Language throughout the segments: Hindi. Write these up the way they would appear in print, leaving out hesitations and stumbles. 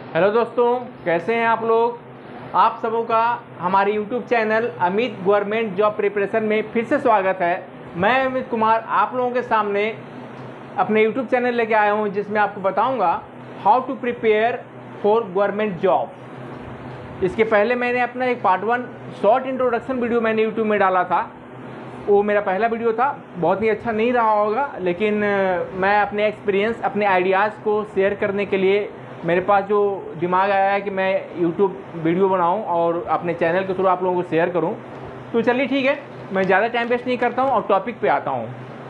हेलो दोस्तों, कैसे हैं आप लोग। आप सबों का हमारे YouTube channel Amit government job preparation में फिर से स्वागत है। मैं अमित कुमार आप लोगों के सामने अपने यूट्यूब चैनल लेके आया हूं, जिसमें आपको बताऊंगा how to prepare for government job. इसके पहले मैंने अपना एक पार्ट 1 शॉर्ट इंट्रोडक्शन वीडियो मैंने यूट्यूब में डाला था। वो मेरा पहला वीडियो था, बहुत ही अच्छा नहीं रहा होगा, लेकिन मैं अपने एक्सपीरियंस, अपने आइडियाज़ को शेयर करने के लिए मेरे पास जो दिमाग आया है कि मैं यूट्यूब वीडियो बनाऊं और अपने चैनल के थ्रू आप लोगों को शेयर करूं। तो चलिए ठीक है, मैं ज़्यादा टाइम वेस्ट नहीं करता हूं और टॉपिक पे आता हूं।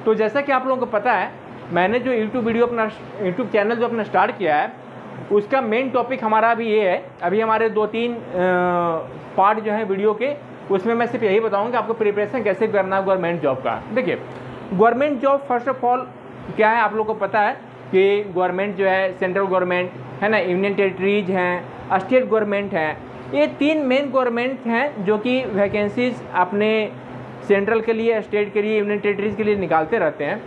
तो जैसा कि आप लोगों को पता है, मैंने जो यूट्यूब चैनल जो अपना स्टार्ट किया है, उसका मेन टॉपिक हमारा अभी ये है। अभी हमारे 2-3 पार्ट जो है वीडियो के, उसमें मैं सिर्फ यही बताऊँगा कि आपको प्रिपरेशन कैसे करना है गवर्नमेंट जॉब का। देखिए, government job first of all क्या है, आप लोगों को पता है कि गवर्नमेंट जो है, सेंट्रल गवर्नमेंट है ना, यूनियन टेरिटरीज हैं, स्टेट गवर्नमेंट हैं, ये 3 मेन गवर्नमेंट हैं जो कि वैकेंसीज अपने सेंट्रल के लिए, स्टेट के लिए, यूनियन टेरिटरीज के लिए निकालते रहते हैं।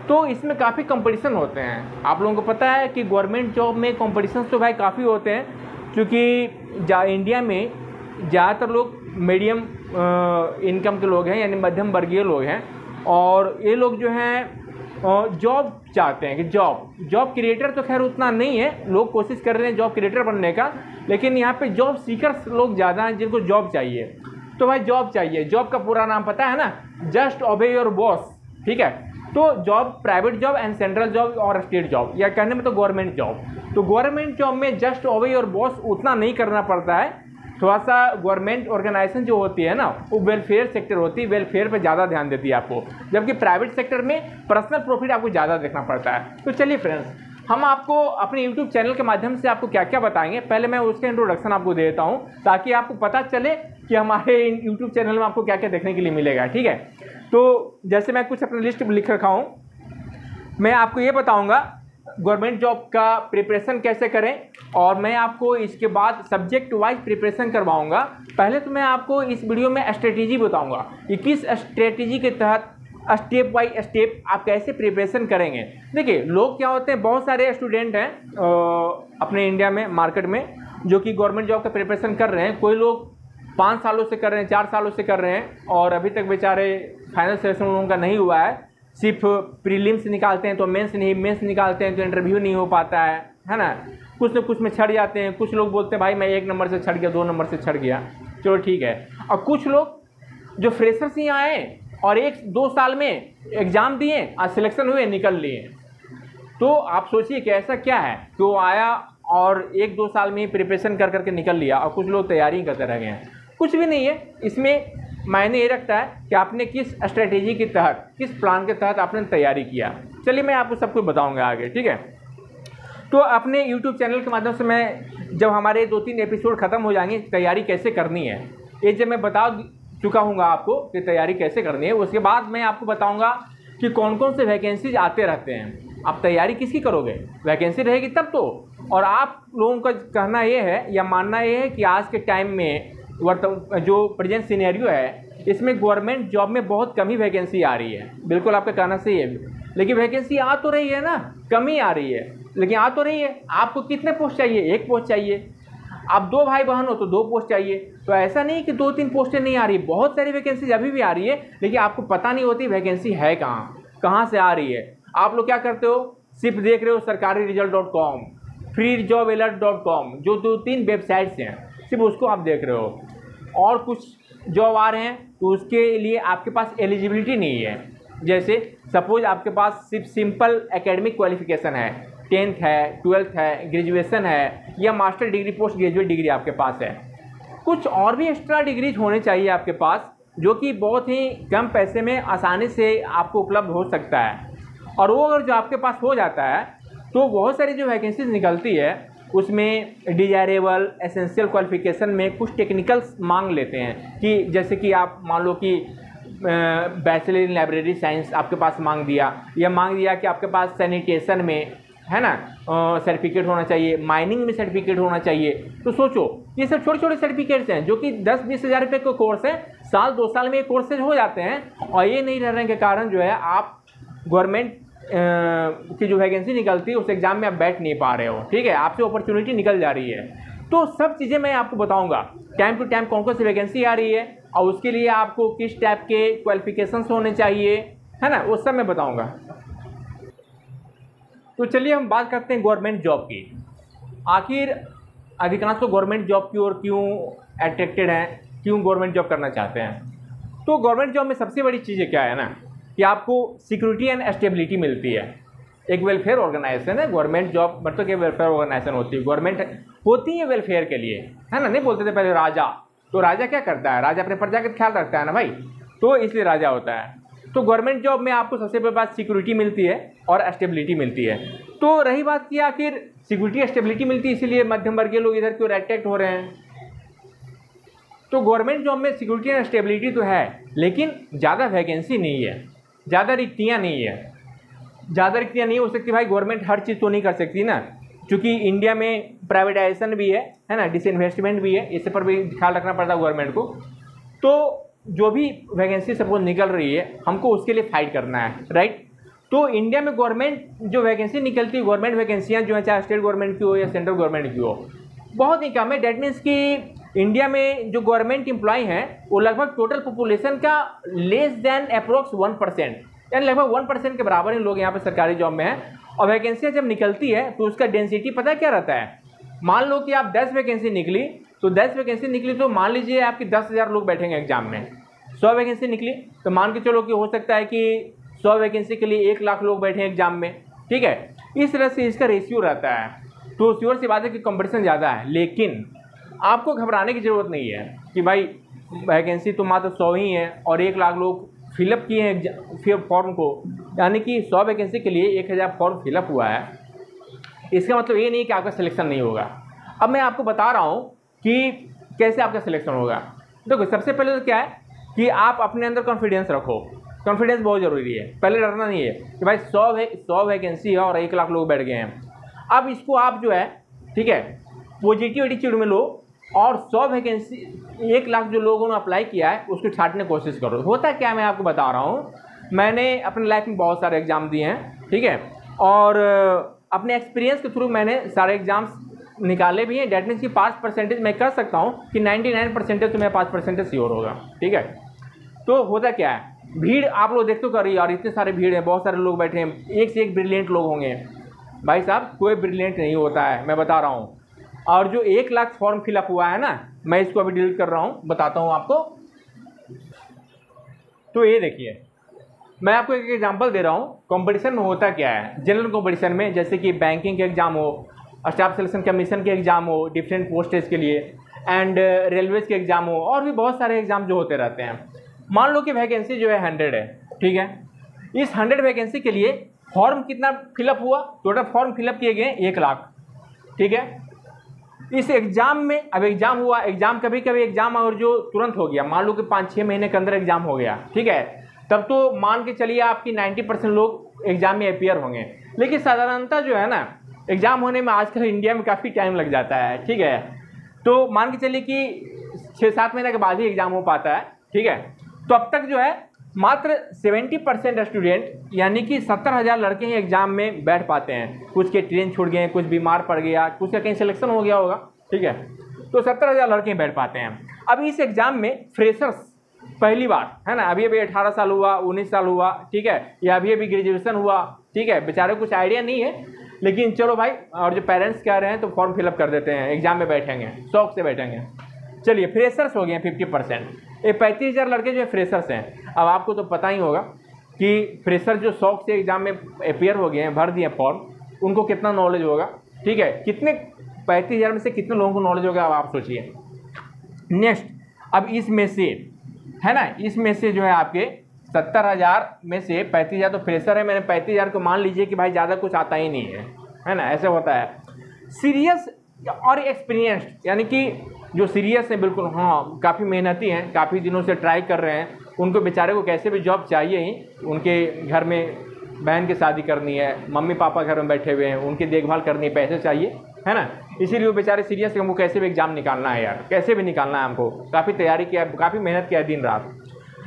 तो इसमें काफ़ी कंपटीशन होते हैं। आप लोगों को पता है कि गवर्नमेंट जॉब में कंपटीशन तो भाई काफ़ी होते हैं, क्योंकि इंडिया में ज़्यादातर लोग मीडियम इनकम के लोग हैं, यानी मध्यम वर्गीय लोग हैं, और ये लोग जो हैं जॉब चाहते हैं कि जॉब क्रिएटर तो खैर उतना नहीं है, लोग कोशिश कर रहे हैं जॉब क्रिएटर बनने का, लेकिन यहाँ पे जॉब सीकर्स लोग ज़्यादा हैं जिनको जॉब चाहिए। तो भाई जॉब चाहिए, जॉब का पूरा नाम पता है ना, जस्ट ओबे योर बॉस, ठीक है। तो job, private job and central job और स्टेट जॉब, या कहने में तो गवर्नमेंट जॉब। तो गवर्नमेंट जॉब में जस्ट ओबे योर बॉस उतना नहीं करना पड़ता है। थोड़ा सा गवर्नमेंट ऑर्गेनाइजेशन जो होती है ना, वो वेलफेयर सेक्टर होती है, वेलफेयर पे ज़्यादा ध्यान देती है आपको, जबकि प्राइवेट सेक्टर में पर्सनल प्रॉफिट आपको ज़्यादा देखना पड़ता है। तो चलिए फ्रेंड्स, हम आपको अपने यूट्यूब चैनल के माध्यम से आपको क्या क्या बताएंगे, पहले मैं उसका इंट्रोडक्शन आपको दे देता हूँ, ताकि आपको पता चले कि हमारे यूट्यूब चैनल में आपको क्या क्या देखने के लिए मिलेगा, ठीक है। तो जैसे मैं कुछ अपनी लिस्ट लिख रखा हूँ, मैं आपको ये बताऊँगा गवर्नमेंट जॉब का प्रिपरेशन कैसे करें, और मैं आपको इसके बाद सब्जेक्ट वाइज प्रिपरेशन करवाऊंगा। पहले तो मैं आपको इस वीडियो में स्ट्रेटेजी बताऊंगा कि किस स्ट्रेटेजी के तहत स्टेप बाय स्टेप आप कैसे प्रिपरेशन करेंगे। देखिए, लोग क्या होते हैं, बहुत सारे स्टूडेंट हैं अपने इंडिया में, मार्केट में, जो कि गवर्नमेंट जॉब का प्रिपरेशन कर रहे हैं। कोई लोग 5 सालों से कर रहे हैं, 4 सालों से कर रहे हैं, और अभी तक बेचारे फाइनल सेशन उनका नहीं हुआ है। सिर्फ प्रीलिम्स निकालते हैं तो मेंस नहीं, मेंस निकालते हैं तो इंटरव्यू नहीं हो पाता है ना। कुछ न कुछ में छड़ जाते हैं। कुछ लोग बोलते हैं भाई मैं 1 नंबर से छड़ गया, 2 नंबर से छड़ गया, चलो ठीक है। और कुछ लोग जो फ्रेशर्स ही आए और 1-2 साल में एग्ज़ाम दिए और सिलेक्शन हुए, निकल लिए। तो आप सोचिए कि ऐसा क्या है कि वो आया और 1-2 साल में ही प्रिपरेशन कर करके निकल लिया, और कुछ लोग तैयारी करते रह गए हैं। कुछ भी नहीं है इसमें। मायने ये रखता है कि आपने किस स्ट्रेटेजी के तहत, किस प्लान के तहत आपने तैयारी किया। चलिए मैं आपको सब कुछ बताऊंगा आगे, ठीक है। तो अपने YouTube चैनल के माध्यम से मैं, जब हमारे 2-3 एपिसोड ख़त्म हो जाएंगे, तैयारी कैसे करनी है ये जब मैं बता चुका हूँ आपको कि तैयारी कैसे करनी है, उसके बाद मैं आपको बताऊँगा कि कौन कौन से वैकेंसीज आते रहते हैं। आप तैयारी किसकी करोगे, वैकेंसी रहेगी तब तो। और आप लोगों का कहना ये है या मानना ये है कि आज के टाइम में जो प्रेजेंट सिनेरियो है, इसमें गवर्नमेंट जॉब में बहुत कम ही वैकेंसी आ रही है। बिल्कुल आपका कहना सही है, लेकिन वैकेंसी आ तो रही है ना, कमी आ रही है, लेकिन आ तो रही है। आपको कितने पोस्ट चाहिए, 1 पोस्ट चाहिए। आप 2 भाई बहन हो तो 2 पोस्ट चाहिए। तो ऐसा नहीं कि 2-3 पोस्टें नहीं आ रही, बहुत सारी वैकेंसी अभी भी आ रही है, लेकिन आपको पता नहीं होती वैकेंसी है कहाँ से आ रही है। आप लोग क्या करते हो, सिर्फ देख रहे हो सरकारी रिजल्ट.com, freejobalert.com, जो 2-3 वेबसाइट्स हैं, सिर्फ उसको आप देख रहे हो, और कुछ जॉब आ रहे हैं तो उसके लिए आपके पास एलिजिबिलिटी नहीं है। जैसे सपोज आपके पास सिर्फ सिंपल एकेडमिक क्वालिफिकेशन है, 10th है, 12th है, ग्रेजुएशन है, या master degree, post graduate degree आपके पास है। कुछ और भी एक्स्ट्रा डिग्रीज होने चाहिए आपके पास, जो कि बहुत ही कम पैसे में आसानी से आपको उपलब्ध हो सकता है। और वो अगर जो आपके पास हो जाता है तो बहुत सारी जो वैकेंसीज निकलती है, उसमें डिजायरेबल, एसेंशियल क्वालिफिकेशन में कुछ टेक्निकल्स मांग लेते हैं, कि जैसे कि आप मान लो कि बैचलर इन लाइब्रेरी साइंस आपके पास मांग दिया, या मांग दिया कि आपके पास सैनिटेशन में, है ना, सर्टिफिकेट होना चाहिए, माइनिंग में सर्टिफिकेट होना चाहिए। तो सोचो, ये सब छोटे छोटे सर्टिफिकेट्स हैं जो कि 10-20 हज़ार रुपये का कोर्स है, साल 2 साल में ये कोर्सेज हो जाते हैं, और ये नहीं रहने के कारण जो है आप गवर्नमेंट की जो वैकेंसी निकलती है उस एग्ज़ाम में आप बैठ नहीं पा रहे हो, ठीक है, आपसे अपॉर्चुनिटी निकल जा रही है। तो सब चीज़ें मैं आपको बताऊंगा, टाइम टू टाइम कौन कौन सी वैकेंसी आ रही है और उसके लिए आपको किस टाइप के क्वालिफिकेशंस होने चाहिए, है ना, वो सब मैं बताऊंगा। तो चलिए हम बात करते हैं गवर्नमेंट जॉब की। आखिर अधिकांश तो गवर्नमेंट जॉब की ओर क्यों अट्रैक्टेड हैं, क्यों गवर्नमेंट जॉब करना चाहते हैं। तो गवर्नमेंट जॉब में सबसे बड़ी चीज़ें क्या है ना कि आपको सिक्योरिटी एंड स्टेबिलिटी मिलती है। एक वेलफेयर ऑर्गेनाइजेशन है गवर्नमेंट जॉब, मतलब कि वेलफेयर ऑर्गेनाइजेशन होती है, गवर्नमेंट होती है वेलफेयर के लिए, है ना। नहीं बोलते थे पहले राजा, तो राजा क्या करता है, राजा अपने प्रजा का ख्याल रखता है ना भाई, तो इसलिए राजा होता है। तो गवर्नमेंट जॉब में आपको सबसे पहले बात सिक्योरिटी मिलती है और स्टेबिलिटी मिलती है। तो रही बात कि आखिर सिक्योरिटी स्टेबिलिटी मिलती है, इसीलिए मध्यम वर्गीय लोग इधर क्यों अट्रैक्ट हो रहे हैं। तो गवर्नमेंट जॉब में सिक्योरिटी एंड स्टेबिलिटी तो है, लेकिन ज़्यादा वैकेंसी नहीं है, ज़्यादा रिक्तियाँ नहीं है। ज़्यादा रिक्तियाँ नहीं हो सकती भाई, गवर्नमेंट हर चीज़ तो नहीं कर सकती ना, क्योंकि इंडिया में प्राइवेटाइजेशन भी है ना, डिसइन्वेस्टमेंट भी है, इस पर भी ख्याल रखना पड़ता है गवर्नमेंट को। तो जो भी वैकेंसी सपोज निकल रही है हमको उसके लिए फाइट करना है, राइट। तो इंडिया में गवर्नमेंट जो वैकेंसी निकलती है, गवर्नमेंट वैकेंसियाँ जो है, चाहे स्टेट गवर्नमेंट की हो या सेंट्रल गवर्नमेंट की हो, बहुत ही कम है। डेट मीन्स कि इंडिया में जो गवर्नमेंट एम्प्लॉय हैं वो लगभग टोटल पॉपुलेशन का लेस देन अप्रोक्स 1%, यानी लगभग 1% के बराबर ही लोग यहाँ पे सरकारी जॉब में हैं। और वैकेंसियाँ जब निकलती है तो उसका डेंसिटी पता क्या रहता है। मान लो कि आप 10 वैकेंसी निकली, तो 10 वैकेंसी निकली तो मान लीजिए आपकी 10,000 लोग बैठेंगे एग्जाम में। 100 वैकेंसी निकली तो मान के चलो कि हो सकता है कि 100 वैकेंसी के लिए 1 लाख लोग बैठे एग्जाम में, ठीक है। इस तरह से इसका रेशियो रहता है। तो श्योर सी बात है कि कंपटीशन ज़्यादा है, लेकिन आपको घबराने की ज़रूरत नहीं है कि भाई वैकेंसी तो मात्र 100 ही है और 1 लाख लोग फिलअप किए हैं फॉर्म को, यानी कि 100 वैकेंसी के लिए 1000 फॉर्म फिलअप हुआ है। इसका मतलब ये नहीं कि आपका सिलेक्शन नहीं होगा। अब मैं आपको बता रहा हूँ कि कैसे आपका सिलेक्शन होगा। देखो सबसे पहले तो क्या है कि आप अपने अंदर कॉन्फिडेंस रखो, कॉन्फिडेंस बहुत ज़रूरी है। पहले डरना नहीं है कि भाई 100 वैकेंसी है और 1 लाख लोग बैठ गए हैं। अब इसको आप जो है, ठीक है, पॉजिटिव एटीट्यूड में लो और 100 वैकेंसी 1 लाख जो लोगों ने अप्लाई किया है उसको छांटने की कोशिश करो। होता क्या है मैं आपको बता रहा हूँ, मैंने अपने लाइफ में बहुत सारे एग्ज़ाम दिए हैं, ठीक है, और अपने एक्सपीरियंस के थ्रू मैंने सारे एग्ज़ाम्स निकाले भी हैं। डेट मीन्स की पास परसेंटेज मैं कर सकता हूँ कि 99% तो मेरा पास परसेंटेज श्योर होगा, ठीक है। तो होता क्या है, भीड़ आप लोग देख तो कर रही है और इतने सारे भीड़ है, बहुत सारे लोग बैठे हैं, एक से एक ब्रिलियंट लोग होंगे। भाई साहब कोई ब्रिलियंट नहीं होता है, मैं बता रहा हूँ। और जो 1 लाख फॉर्म फिलअप हुआ है ना, मैं इसको अभी डिलीट कर रहा हूँ, बताता हूँ आपको। तो ये देखिए मैं आपको एक एग्जांपल दे रहा हूँ। कंपटीशन में होता क्या है, जनरल कंपटीशन में, जैसे कि बैंकिंग के एग्जाम हो, स्टाफ सिलेक्शन कमीशन के एग्जाम हो डिफरेंट पोस्टेज के लिए, एंड रेलवेज के एग्जाम हो, और भी बहुत सारे एग्जाम जो होते रहते हैं। मान लो कि वैकेंसी जो है 100 है, ठीक है। इस 100 वैकेंसी के लिए फॉर्म कितना फिलअप हुआ, टोटल फॉर्म फिलअप किए गए 1 लाख, ठीक है। इस एग्जाम में अब एग्जाम हुआ, एग्जाम कभी कभी एग्जाम और जो तुरंत हो गया, मान लो कि 5-6 महीने के अंदर एग्जाम हो गया, ठीक है, तब तो मान के चलिए आपकी 90% लोग एग्जाम में अपीयर होंगे। लेकिन साधारणतः जो है ना, एग्जाम होने में आजकल इंडिया में काफ़ी टाइम लग जाता है, ठीक है। तो मान के चलिए कि 6-7 महीने के बाद ही एग्जाम हो पाता है, ठीक है। तो अब तक जो है मात्र 70% स्टूडेंट, यानी कि 70,000 लड़के ही एग्जाम में बैठ पाते हैं। कुछ के ट्रेन छूट गए, कुछ बीमार पड़ गया, कुछ का कहीं सिलेक्शन हो गया होगा, ठीक है। तो 70,000 लड़के ही बैठ पाते हैं। अब इस एग्जाम में फ्रेशर्स पहली बार, है ना, अभी 18 साल हुआ, 19 साल हुआ, ठीक है, या अभी ग्रेजुएशन हुआ, ठीक है, बेचारे कुछ आइडिया नहीं है, लेकिन चलो भाई, और जो पेरेंट्स कह रहे हैं तो फॉर्म फिलअप कर देते हैं, एग्जाम में बैठेंगे, शौक से बैठेंगे। चलिए फ्रेशर्स हो गए 50%, ये 35,000 लड़के जो है फ्रेशर्स हैं। अब आपको तो पता ही होगा कि फ्रेशर जो शौक से एग्जाम में अपीयर हो गए हैं, भर दिए फॉर्म, उनको कितना नॉलेज होगा, ठीक है, कितने 35,000 में से कितने लोगों को नॉलेज होगा, अब आप सोचिए। नेक्स्ट, अब इसमें से, है ना, इसमें से जो है आपके 70,000 में से 35,000 तो फ्रेशर है, मैंने 35,000 को मान लीजिए कि भाई ज़्यादा कुछ आता ही नहीं है ना, ऐसे होता है। सीरियस और एक्सपीरियंस्ड, यानी कि जो सीरियस है बिल्कुल, हाँ, काफ़ी मेहनती हैं, काफ़ी दिनों से ट्राई कर रहे हैं, उनको बेचारे को कैसे भी जॉब चाहिए ही। उनके घर में बहन की शादी करनी है, मम्मी पापा घर में बैठे हुए हैं, उनकी देखभाल करनी है, पैसे चाहिए, है ना, इसीलिए वो बेचारे सीरियस है, हमको कैसे भी एग्जाम निकालना है यार, कैसे भी निकालना है हमको, काफ़ी तैयारी किया, काफ़ी मेहनत किया दिन रात।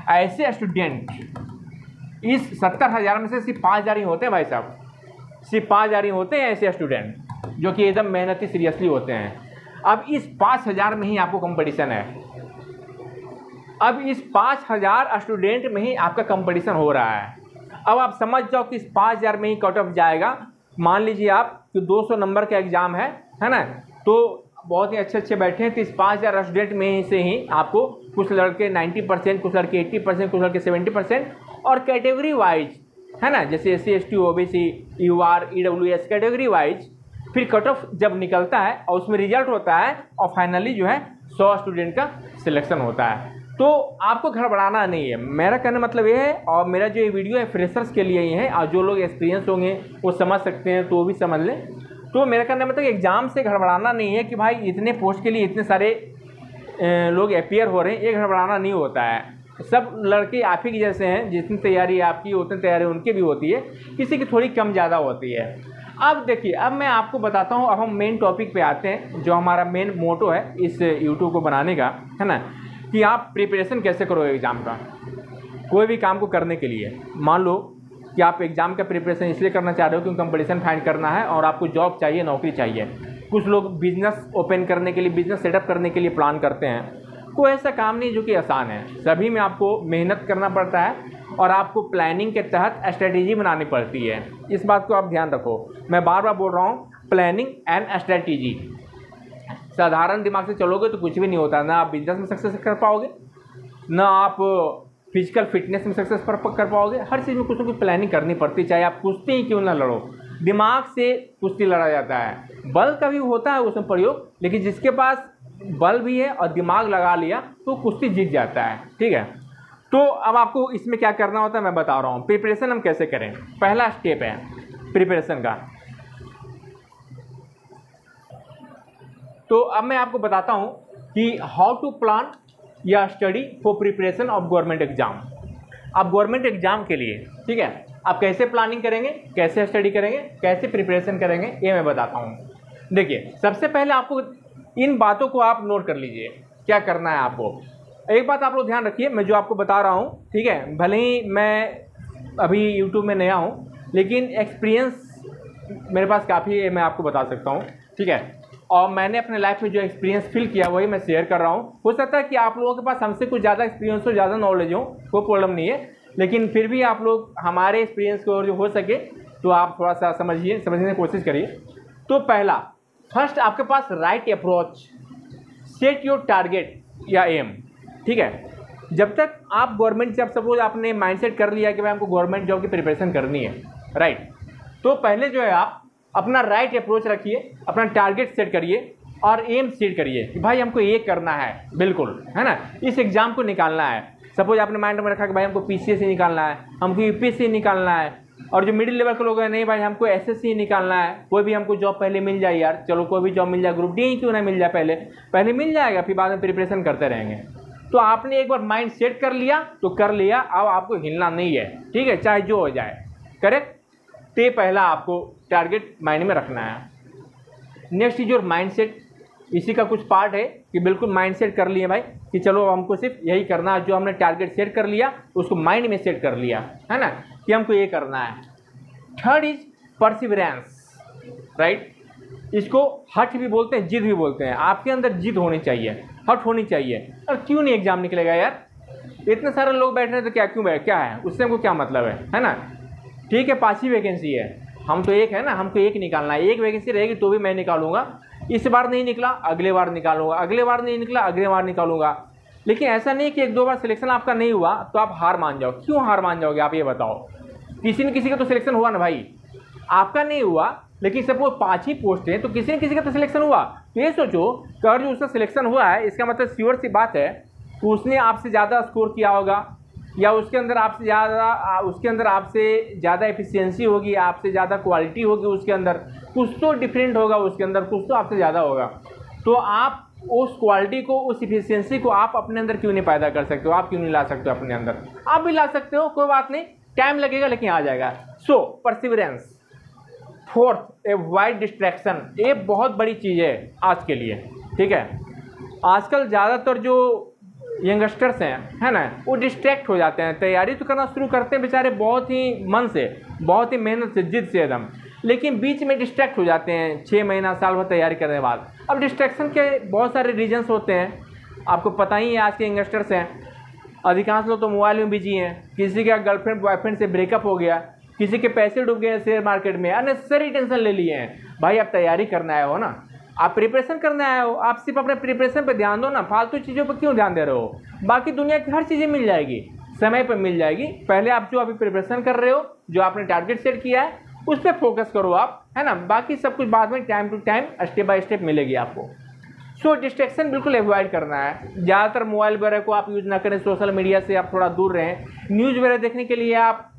ऐसे स्टूडेंट इस 70,000 में से सिर्फ 5,000 ही होते हैं भाई साहब, सिर्फ 5,000 ही होते हैं ऐसे स्टूडेंट जो कि एकदम मेहनती सीरियसली होते हैं। अब इस 5,000 में ही आपको कंपटीशन है, अब इस 5,000 स्टूडेंट में ही आपका कंपटीशन हो रहा है। अब आप समझ जाओ कि इस 5,000 में ही कट ऑफ जाएगा। मान लीजिए आप कि 200 नंबर का एग्ज़ाम है ना, तो बहुत ही अच्छे बैठे हैं, तो इस 5,000 स्टूडेंट में से ही आपको कुछ लड़के 90%, कुछ लड़के 80%, कुछ लड़के 70% और कैटेगरी वाइज है ना, जैसे SC ST OBC UR EWS category wise फिर कट ऑफ जब निकलता है और उसमें रिजल्ट होता है और फाइनली जो है 100 स्टूडेंट का सिलेक्शन होता है। तो आपको घबराना नहीं है, मेरा कहने मतलब ये है, और मेरा जो ये वीडियो है फ्रेशर्स के लिए ही है, और जो लोग एक्सपीरियंस होंगे वो समझ सकते हैं तो वो भी समझ लें। तो मेरा कहना मतलब एग्ज़ाम से घबराना नहीं है कि भाई इतने पोस्ट के लिए इतने सारे लोग अपीयर हो रहे हैं, ये घबराना नहीं होता है। सब लड़के आप ही के जैसे हैं, जितनी तैयारी आपकी उतनी तैयारी उनकी भी होती है, किसी की थोड़ी कम ज़्यादा होती है। अब देखिए, अब मैं आपको बताता हूँ, अब हम मेन टॉपिक पे आते हैं, जो हमारा मेन मोटो है इस यूट्यूब को बनाने का, है ना, कि आप प्रिपरेशन कैसे करो एग्ज़ाम का। कोई भी काम को करने के लिए मान लो कि आप एग्ज़ाम का प्रिपरेशन इसलिए करना चाह रहे हो क्योंकि कंपटीशन फाइंड करना है और आपको जॉब चाहिए, नौकरी चाहिए। कुछ लोग बिज़नेस ओपन करने के लिए, बिज़नेस सेटअप करने के लिए प्लान करते हैं। कोई ऐसा काम नहीं जो कि आसान है, सभी में आपको मेहनत करना पड़ता है और आपको प्लानिंग के तहत स्ट्रेटेजी बनानी पड़ती है। इस बात को आप ध्यान रखो, मैं बार बार बोल रहा हूँ, प्लानिंग एंड स्ट्रेटेजी। साधारण दिमाग से चलोगे तो कुछ भी नहीं होता, ना आप बिजनेस में सक्सेस कर पाओगे, ना आप फिजिकल फिटनेस में सक्सेस कर पाओगे। हर चीज़ में कुछ ना कुछ प्लानिंग करनी पड़ती है, चाहे आप कुश्ती ही क्यों ना लड़ो, दिमाग से कुश्ती लड़ा जाता है। बल का भी होता है उसमें प्रयोग, लेकिन जिसके पास बल भी है और दिमाग लगा लिया तो कुश्ती जीत जाता है। ठीक है, तो अब आपको इसमें क्या करना होता है मैं बता रहा हूँ। प्रिपरेशन हम कैसे करें, पहला स्टेप है प्रिपरेशन का। तो अब मैं आपको बताता हूँ कि हाउ टू प्लान या study for preparation of government exam. आप गवर्नमेंट एग्जाम के लिए, ठीक है, आप कैसे प्लानिंग करेंगे, कैसे स्टडी करेंगे, कैसे प्रिपरेशन करेंगे, ये मैं बताता हूँ। देखिए, सबसे पहले आपको इन बातों को आप नोट कर लीजिए, क्या करना है आपको। एक बात आप लोग ध्यान रखिए, मैं जो आपको बता रहा हूँ, ठीक है, भले ही मैं अभी यूट्यूब में नया हूँ, लेकिन एक्सपीरियंस मेरे पास काफ़ी है, मैं आपको बता सकता हूँ। ठीक है, और मैंने अपने लाइफ में जो एक्सपीरियंस फील किया वही मैं शेयर कर रहा हूँ। हो सकता है कि आप लोगों के पास हमसे कुछ ज़्यादा एक्सपीरियंस हो, ज़्यादा नॉलेज हो, कोई प्रॉब्लम नहीं है, लेकिन फिर भी आप लोग हमारे एक्सपीरियंस को जो हो सके तो आप थोड़ा सा समझने की कोशिश करिए। तो पहला, फर्स्ट आपके पास right approach, set your target या एम। ठीक है, जब तक आप गवर्नमेंट, जब सपोज आपने माइंडसेट कर लिया कि भाई हमको गवर्नमेंट जॉब की प्रिपरेशन करनी है, राइट, तो पहले जो है आप अपना राइट अप्रोच रखिए, अपना टारगेट सेट करिए और एम सेट करिए कि भाई हमको ये करना है, बिल्कुल, है ना, इस एग्ज़ाम को निकालना है। सपोज आपने माइंड में रखा कि भाई हमको PCSC निकालना है, हमको UPSC निकालना है, और जो मिडिल लेवल के लोग हैं, नहीं भाई हमको SSC निकालना है, कोई भी हमको जॉब पहले मिल जाए यार, चलो कोई भी जॉब मिल जाए, ग्रुप D क्यों ना मिल जाए, पहले मिल जाएगा, फिर बाद में प्रिपरेशन करते रहेंगे। तो आपने एक बार माइंड सेट कर लिया तो कर लिया, अब आपको हिलना नहीं है। ठीक है, चाहे जो हो जाए, करेक्ट। तो पहला आपको टारगेट माइंड में रखना है। Next is your mind set, इसी का कुछ पार्ट है कि बिल्कुल माइंड सेट कर लिए भाई कि चलो हमको सिर्फ यही करना है, जो हमने टारगेट सेट कर लिया उसको माइंड में सेट कर लिया, है ना, कि हमको ये करना है। थर्ड इज परसिवरेंस, राइट, इसको हठ भी बोलते हैं, जिद भी बोलते हैं। आपके अंदर जिद होनी चाहिए, हठ होनी चाहिए। और क्यों नहीं एग्जाम निकलेगा यार, इतने सारे लोग बैठ रहे हैं तो क्या है, उससे हमको क्या मतलब है ना। ठीक है, 5 ही वैकेंसी है, हम तो एक है ना, हमको एक निकालना है, एक वैकेंसी रहेगी तो भी मैं निकालूंगा। इस बार नहीं निकला अगले बार निकालूंगा, अगले बार नहीं निकला अगले बार निकालूंगा। लेकिन ऐसा नहीं कि 1-2 बार सिलेक्शन आपका नहीं हुआ तो आप हार मान जाओ। क्यों हार मान जाओगे आप, ये बताओ। किसी न किसी का तो सिलेक्शन हुआ ना भाई, आपका नहीं हुआ, लेकिन सपोज 5 ही पोस्ट है तो किसी न किसी का तो सिलेक्शन हुआ। तो ये सोचो कि अगर जो उसका सिलेक्शन हुआ है, इसका मतलब श्योर सी बात है कि उसने आपसे ज़्यादा स्कोर किया होगा, या उसके अंदर आपसे ज़्यादा एफिशिएंसी होगी, आपसे ज़्यादा क्वालिटी होगी, उसके अंदर कुछ तो डिफरेंट होगा, उसके अंदर कुछ तो आपसे ज़्यादा होगा। तो आप उस क्वालिटी को, उस एफिशिएंसी को आप अपने अंदर क्यों नहीं पैदा कर सकते हो, आप क्यों नहीं ला सकते हो अपने अंदर। आप भी ला सकते हो, कोई बात नहीं, टाइम लगेगा लेकिन आ जाएगा। सो परसिवरेंस। Fourth, avoid distraction. ये बहुत बड़ी चीज़ है आज के लिए। ठीक है, आजकल ज़्यादातर जो यंगस्टर्स हैं, है ना, वो डिस्ट्रैक्ट हो जाते हैं। तैयारी तो करना शुरू करते हैं बेचारे बहुत ही मन से, बहुत ही मेहनत से, जिद से एकदम, लेकिन बीच में डिस्ट्रैक्ट हो जाते हैं 6 महीना साल भर तैयारी करने के बाद। अब डिस्ट्रैक्शन के बहुत सारे रीजन्स होते हैं, आपको पता ही है। आज के यंगस्टर्स हैं, अधिकांश लोग तो मोबाइल में बिजी हैं, किसी का गर्लफ्रेंड बॉयफ्रेंड से ब्रेकअप हो गया, किसी के पैसे डूब गए शेयर मार्केट में, अननेसेसरी टेंशन ले लिए हैं। भाई आप तैयारी करने आए हो ना, आप प्रिपरेशन करने आए हो, आप सिर्फ अपने प्रिपरेशन पे ध्यान दो ना, फालतू चीज़ों पर क्यों ध्यान दे रहे हो। बाकी दुनिया की हर चीज़ें मिल जाएगी, समय पर मिल जाएगी। पहले आप जो अभी प्रिपरेशन कर रहे हो, जो आपने टारगेट सेट किया है, उस पर फोकस करो आप, है ना। बाकी सब कुछ बाद में time to time step by step मिलेगी आपको। सो डिस्ट्रैक्शन बिल्कुल अवॉइड करना है। ज़्यादातर मोबाइल वगैरह को आप यूज़ ना करें, सोशल मीडिया से आप थोड़ा दूर रहें। न्यूज़ वगैरह देखने के लिए आप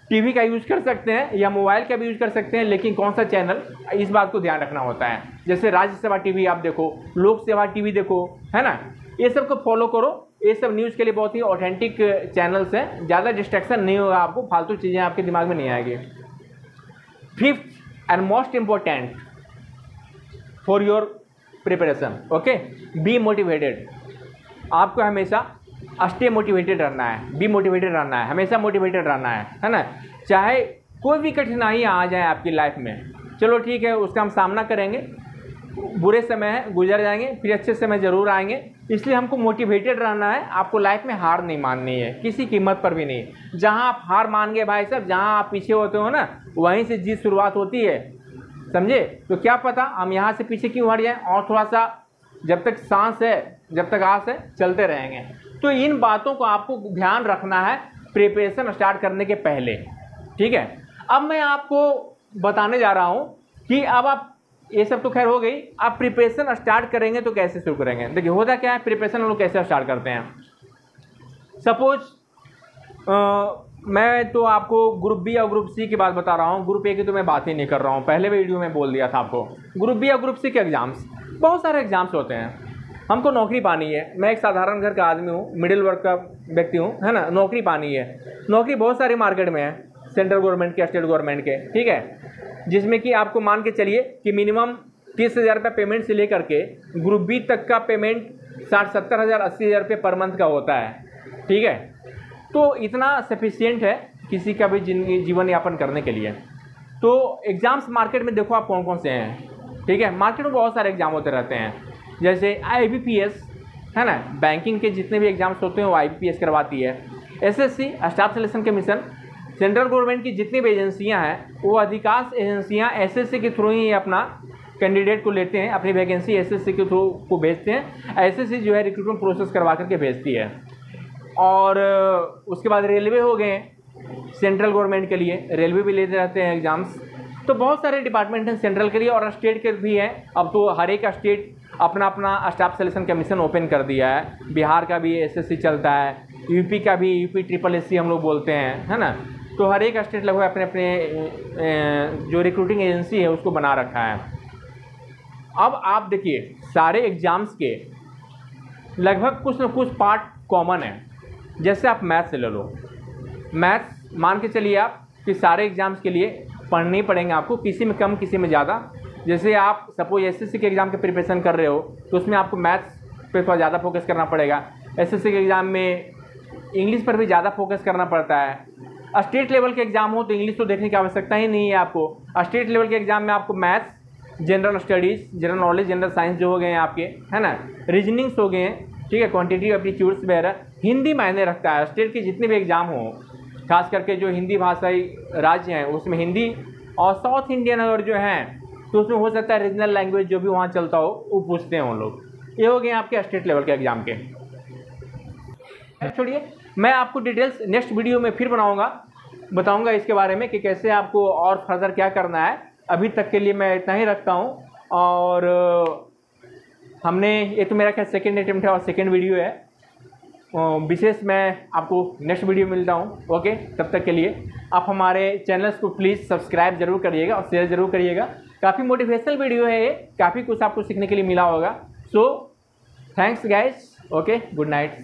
टीवी का यूज़ कर सकते हैं या मोबाइल का भी यूज़ कर सकते हैं, लेकिन कौन सा चैनल, इस बात को ध्यान रखना होता है। जैसे राज्यसभा टीवी आप देखो, लोक सेवा टीवी देखो, है ना, ये सब को फॉलो करो। ये सब न्यूज़ के लिए बहुत ही ऑथेंटिक चैनल्स हैं, ज़्यादा डिस्ट्रैक्शन नहीं होगा आपको, फालतू चीज़ें आपके दिमाग में नहीं आएगी। Fifth and most important for your preparation, okay, be motivated. आपको हमेशा स्टे मोटिवेटेड रहना है, बी मोटिवेटेड रहना है, हमेशा मोटिवेटेड रहना है ना। चाहे कोई भी कठिनाई आ जाए आपकी लाइफ में, चलो ठीक है, उसका हम सामना करेंगे, बुरे समय गुजर जाएंगे, फिर अच्छे समय ज़रूर आएंगे। इसलिए हमको मोटिवेटेड रहना है। आपको लाइफ में हार नहीं माननी है, किसी कीमत पर भी नहीं। जहाँ आप हार मान गए भाई साहब, जहाँ आप पीछे होते हो ना, वहीं से जीत शुरुआत होती है, समझे। तो क्या पता हम यहाँ से पीछे क्यों हट जाएं, और थोड़ा सा, जब तक सांस है, जब तक आस है, चलते रहेंगे। तो इन बातों को आपको ध्यान रखना है प्रिपरेशन स्टार्ट करने के पहले, ठीक है। अब मैं आपको बताने जा रहा हूँ कि अब आप, ये सब तो खैर हो गई, आप प्रिपरेशन स्टार्ट करेंगे तो कैसे शुरू करेंगे। देखिए होता क्या है, प्रिपरेशन हम लोग कैसे स्टार्ट करते हैं। सपोज मैं तो आपको ग्रुप बी और ग्रुप सी की बात बता रहा हूँ, ग्रुप ए की तो मैं बात ही नहीं कर रहा हूँ, पहले वीडियो में बोल दिया था आपको। ग्रुप बी और ग्रुप सी के एग्ज़ाम्स, बहुत सारे एग्ज़ाम्स होते हैं। हमको नौकरी पानी है, मैं एक साधारण घर का आदमी हूँ, मिडिल वर्ग का व्यक्ति हूँ, है ना। नौकरी पानी है, नौकरी बहुत सारी मार्केट में है, सेंट्रल गवर्नमेंट के, स्टेट गवर्नमेंट के, ठीक है, जिसमें कि आपको मान के चलिए कि मिनिमम 30,000 रुपये पेमेंट से लेकर के ग्रुप बी तक का पेमेंट 60-70 हज़ार 80,000 रुपये पर मंथ का होता है, ठीक है। तो इतना सफिशियंट है किसी का भी जीवन यापन करने के लिए। तो एग्ज़ाम्स मार्केट में देखो आप कौन कौन से हैं, ठीक है। मार्केट में बहुत सारे एग्ज़ाम होते रहते हैं, जैसे IBPS, है ना, बैंकिंग के जितने भी एग्ज़ाम्स होते हैं वो IBPS करवाती है। SSC staff selection commission, central government की जितनी भी एजेंसियां हैं, वो अधिकांश एजेंसियां SSC के थ्रू ही अपना कैंडिडेट को लेते हैं, अपनी वैकेंसी SSC के थ्रू को भेजते हैं। SSC जो है रिक्रूटमेंट प्रोसेस करवा करके भेजती है। और उसके बाद रेलवे हो गए, सेंट्रल गवर्नमेंट के लिए रेलवे भी लेते रहते हैं एग्ज़ाम्स। तो बहुत सारे डिपार्टमेंट हैं सेंट्रल के लिए, और स्टेट के भी हैं। अब तो हर एक स्टेट अपना अपना स्टाफ सिलेक्शन कमीशन ओपन कर दिया है। बिहार का भी SSC चलता है, यूपी का भी UP SSC हम लोग बोलते हैं, है ना। तो हर एक स्टेट लगभग अपने अपने जो रिक्रूटिंग एजेंसी है उसको बना रखा है। अब आप देखिए सारे एग्ज़ाम्स के लगभग कुछ न कुछ पार्ट कॉमन है। जैसे आप मैथ्स ले लो, मैथ्स मान के चलिए आप कि सारे एग्ज़ाम्स के लिए पढ़ने ही पड़ेंगे आपको, किसी में कम किसी में ज़्यादा। जैसे आप सपोज SSC के एग्ज़ाम के प्रिपरेशन कर रहे हो तो उसमें आपको मैथ्स पे थोड़ा ज़्यादा फोकस करना पड़ेगा। SSC के एग्ज़ाम में इंग्लिश पर भी ज़्यादा फोकस करना पड़ता है। स्टेट लेवल के एग्ज़ाम हो तो इंग्लिश तो देखने की आवश्यकता ही नहीं है आपको। स्टेट लेवल के एग्ज़ाम में आपको maths, general studies, general knowledge, general science जो हो गए हैं आपके, है ना, रीजनिंग्स हो गए हैं, ठीक है, क्वान्टिटेटिव एप्टीट्यूड्स वगैरह। हिंदी मायने रखता है, स्टेट के जितने भी एग्ज़ाम हो, खास करके जो हिंदी भाषाई राज्य हैं उसमें हिंदी, और साउथ इंडियन अगर जो हैं तो उसमें हो सकता है रीजनल लैंग्वेज जो भी वहाँ चलता हो वो पूछते हैं वो लोग। ये हो गए आपके स्टेट लेवल के एग्ज़ाम के। छोड़िए, मैं आपको डिटेल्स नेक्स्ट वीडियो में फिर बताऊंगा इसके बारे में कि कैसे आपको और फर्दर क्या करना है। अभी तक के लिए मैं इतना ही रखता हूँ। और हमने, ये तो मेरा क्या सेकेंड अटेम्प्ट है और सेकेंड वीडियो है, विशेष मैं आपको नेक्स्ट वीडियो में मिलता हूँ। ओके, तब तक के लिए आप हमारे चैनल्स को प्लीज़ सब्सक्राइब जरूर करिएगा और शेयर ज़रूर करिएगा। काफ़ी मोटिवेशनल वीडियो है ये, काफ़ी कुछ आपको सीखने के लिए मिला होगा। So thanks guys, okay, good night.